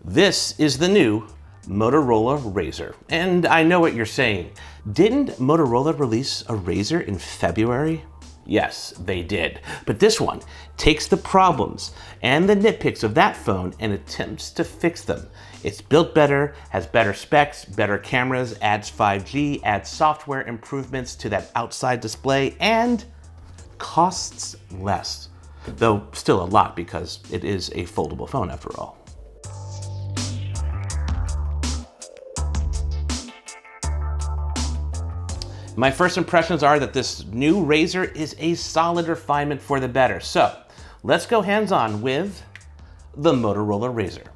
This is the new Motorola Razr. And I know what you're saying. Didn't Motorola release a Razr in February? Yes, they did. But this one takes the problems and the nitpicks of that phone and attempts to fix them. It's built better, has better specs, better cameras, adds 5G, adds software improvements to that outside display, and costs less. Though still a lot because it is a foldable phone after all. My first impressions are that this new Razr is a solid refinement for the better. So let's go hands-on with the Motorola Razr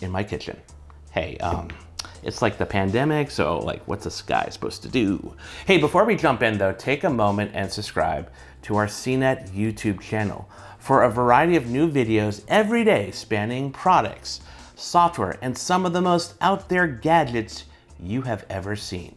in my kitchen. Hey, it's like the pandemic, so like what's this guy supposed to do? Hey, before we jump in though, take a moment and subscribe to our CNET YouTube channel for a variety of new videos every day spanning products, software, and some of the most out there gadgets you have ever seen.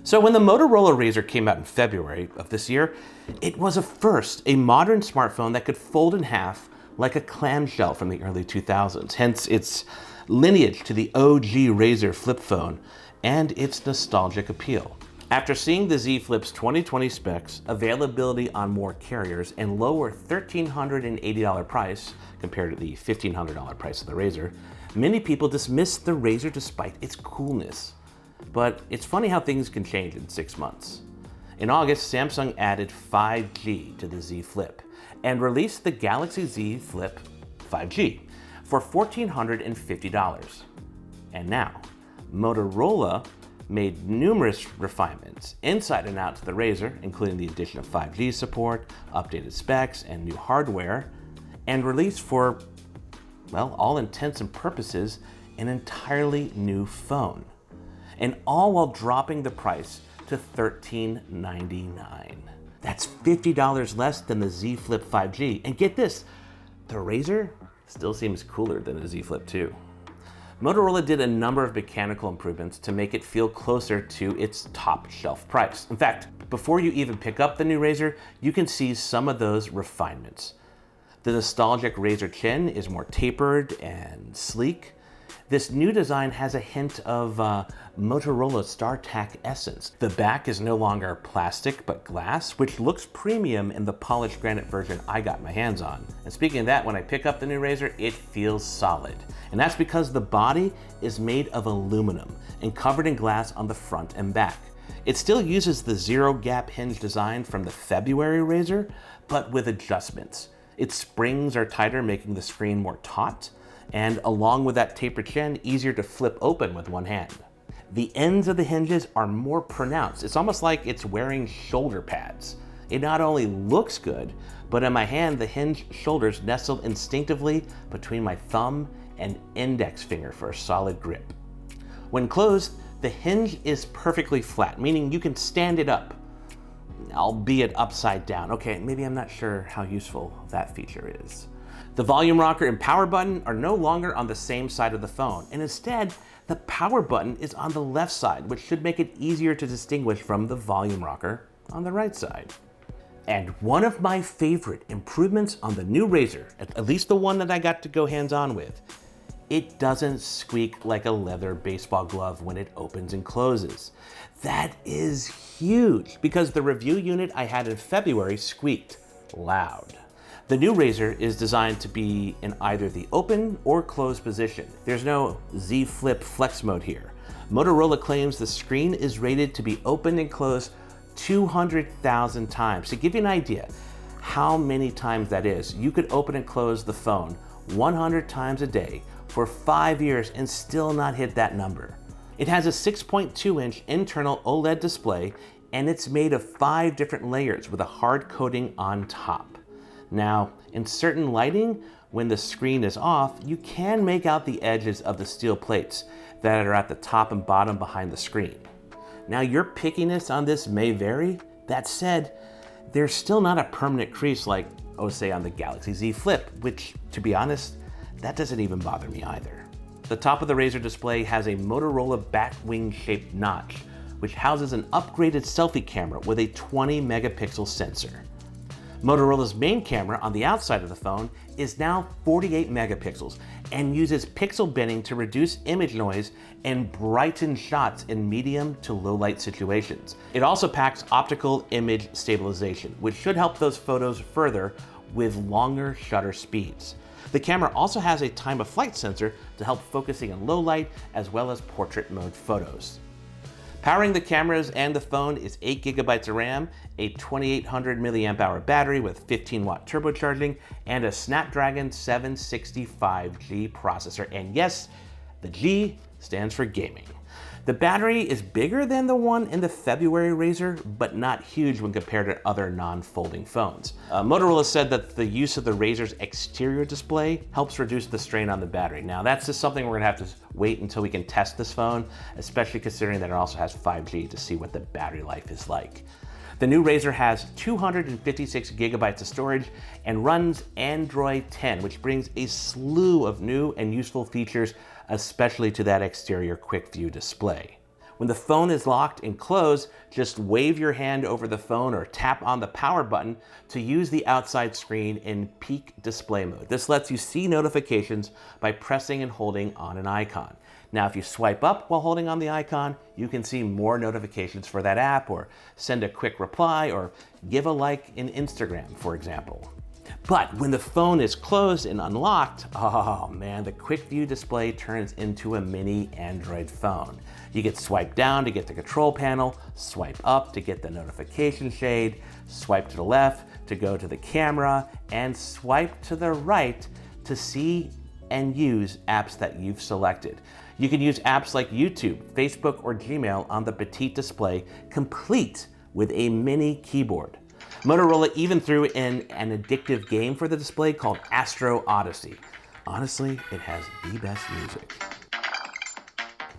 So when the Motorola Razr came out in February of this year, it was a first, a modern smartphone that could fold in half like a clamshell from the early 2000s, hence its lineage to the OG Razr flip phone and its nostalgic appeal. After seeing the Z Flip's 2020 specs, availability on more carriers, and lower $1,380 price compared to the $1,500 price of the Razr, many people dismissed the Razr despite its coolness. But it's funny how things can change in 6 months. In August, Samsung added 5G to the Z Flip and released the Galaxy Z Flip 5G for $1,450. And now, Motorola made numerous refinements inside and out to the Razr, including the addition of 5G support, updated specs, and new hardware, and released for, well, all intents and purposes, an entirely new phone. And all while dropping the price to $1,399. That's $50 less than the Z Flip 5G. And get this, the Razr still seems cooler than the Z Flip 2. Motorola did a number of mechanical improvements to make it feel closer to its top shelf price. In fact, before you even pick up the new Razr, you can see some of those refinements. The nostalgic Razr chin is more tapered and sleek. This new design has a hint of Motorola StarTAC essence. The back is no longer plastic but glass, which looks premium in the polished granite version I got my hands on. And speaking of that, when I pick up the new Razr, it feels solid. And that's because the body is made of aluminum and covered in glass on the front and back. It still uses the zero gap hinge design from the February Razr, but with adjustments. Its springs are tighter, making the screen more taut, and along with that tapered chin, easier to flip open with one hand. The ends of the hinges are more pronounced. It's almost like it's wearing shoulder pads. It not only looks good, but in my hand, the hinge shoulders nestled instinctively between my thumb and index finger for a solid grip. When closed, the hinge is perfectly flat, meaning you can stand it up, albeit upside down. Okay, maybe I'm not sure how useful that feature is. The volume rocker and power button are no longer on the same side of the phone, and instead, the power button is on the left side, which should make it easier to distinguish from the volume rocker on the right side. And one of my favorite improvements on the new Razr, at least the one that I got to go hands-on with, it doesn't squeak like a leather baseball glove when it opens and closes. That is huge, because the review unit I had in February squeaked loud. The new Razr is designed to be in either the open or closed position. There's no Z Flip flex mode here. Motorola claims the screen is rated to be opened and closed 200,000 times. To give you an idea how many times that is, you could open and close the phone 100 times a day for 5 years and still not hit that number. It has a 6.2-inch internal OLED display, and it's made of 5 different layers with a hard coating on top. Now, in certain lighting, when the screen is off, you can make out the edges of the steel plates that are at the top and bottom behind the screen. Now, your pickiness on this may vary. That said, there's still not a permanent crease like, oh, say on the Galaxy Z Flip, which, to be honest, that doesn't even bother me either. The top of the Razr display has a Motorola bat-wing-shaped notch, which houses an upgraded selfie camera with a 20 megapixel sensor. Motorola's main camera on the outside of the phone is now 48 megapixels, and uses pixel binning to reduce image noise and brighten shots in medium to low light situations. It also packs optical image stabilization, which should help those photos further with longer shutter speeds. The camera also has a time of flight sensor to help focusing in low light as well as portrait mode photos. Powering the cameras and the phone is 8 GB of RAM, a 2800 mAh battery with 15-watt turbocharging, and a Snapdragon 765G processor. And yes, the G stands for gaming. The battery is bigger than the one in the February Razr, but not huge when compared to other non-folding phones. Motorola said that the use of the Razr's exterior display helps reduce the strain on the battery. Now that's just something we're gonna have to wait until we can test this phone, especially considering that it also has 5G to see what the battery life is like. The new Razr has 256 GB of storage and runs Android 10, which brings a slew of new and useful features, especially to that exterior quick view display. When the phone is locked and closed, just wave your hand over the phone or tap on the power button to use the outside screen in peak display mode. This lets you see notifications by pressing and holding on an icon. Now, if you swipe up while holding on the icon, you can see more notifications for that app, or send a quick reply, or give a like in Instagram, for example. But when the phone is closed and unlocked, oh man, the quick view display turns into a mini Android phone. You can swipe down to get the control panel, swipe up to get the notification shade, swipe to the left to go to the camera, and swipe to the right to see and use apps that you've selected. You can use apps like YouTube, Facebook, or Gmail on the petite display, complete with a mini keyboard. Motorola even threw in an addictive game for the display called Astro Odyssey. Honestly, it has the best music.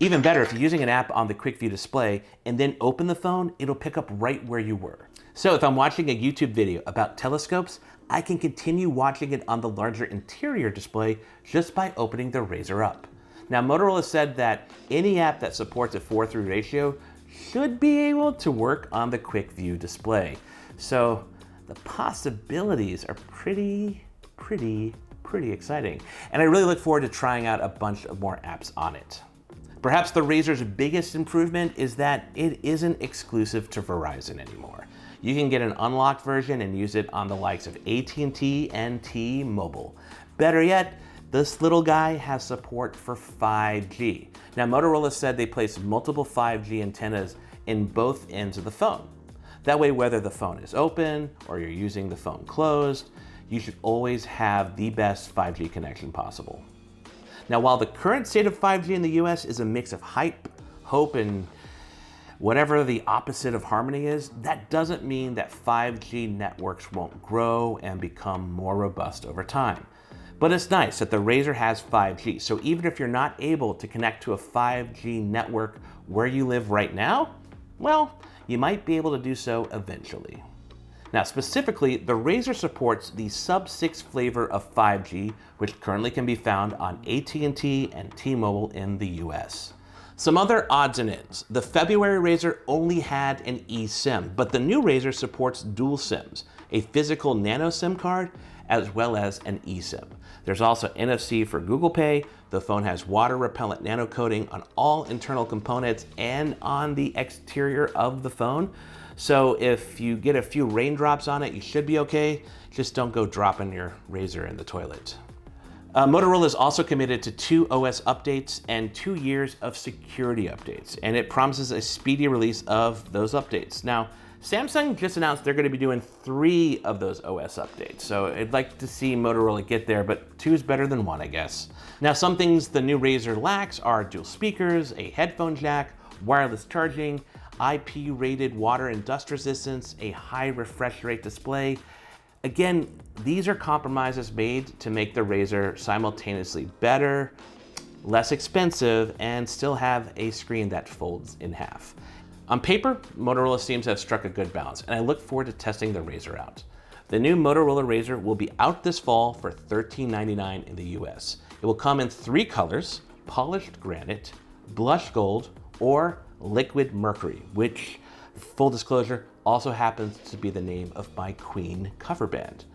Even better, if you're using an app on the quick view display and then open the phone, it'll pick up right where you were. So if I'm watching a YouTube video about telescopes, I can continue watching it on the larger interior display just by opening the Razr up. Now, Motorola said that any app that supports a 4:3 ratio should be able to work on the quick view display. So the possibilities are pretty exciting. And I really look forward to trying out a bunch of more apps on it. Perhaps the Razr's biggest improvement is that it isn't exclusive to Verizon anymore. You can get an unlocked version and use it on the likes of AT&T and T-Mobile. Better yet, this little guy has support for 5G. Now, Motorola said they placed multiple 5G antennas in both ends of the phone. That way, whether the phone is open or you're using the phone closed, you should always have the best 5G connection possible. Now, while the current state of 5G in the US is a mix of hype, hope, and whatever the opposite of harmony is, that doesn't mean that 5G networks won't grow and become more robust over time. But it's nice that the Razr has 5G, so even if you're not able to connect to a 5G network where you live right now, well, you might be able to do so eventually. Now, specifically, the Razr supports the sub-6 flavor of 5G, which currently can be found on AT&T and T-Mobile in the US. Some other odds and ends. The February Razr only had an eSIM, but the new Razr supports dual SIMs, a physical Nano SIM card, as well as an eSIM. There's also NFC for Google Pay. The phone has water repellent nano coating on all internal components and on the exterior of the phone. So if you get a few raindrops on it, you should be okay. Just don't go dropping your Razr in the toilet. Motorola is also committed to 2 OS updates and 2 years of security updates, and it promises a speedy release of those updates. Now, Samsung just announced they're going to be doing 3 of those OS updates, so I'd like to see Motorola get there, but 2 is better than 1, I guess. Now, some things the new Razr lacks are dual speakers, a headphone jack, wireless charging, IP-rated water and dust resistance, a high refresh rate display. Again, these are compromises made to make the Razr simultaneously better, less expensive, and still have a screen that folds in half. On paper, Motorola seems to have struck a good balance, and I look forward to testing the Razr out. The new Motorola Razr will be out this fall for $13.99 in the US. It will come in 3 colors: polished granite, blush gold, or liquid mercury, which, full disclosure, also happens to be the name of my Queen cover band.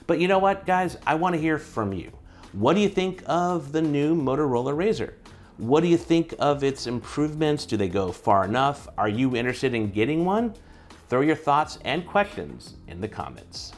But you know what, guys? I want to hear from you. What do you think of the new Motorola Razr? What do you think of its improvements? Do they go far enough? Are you interested in getting one? Throw your thoughts and questions in the comments.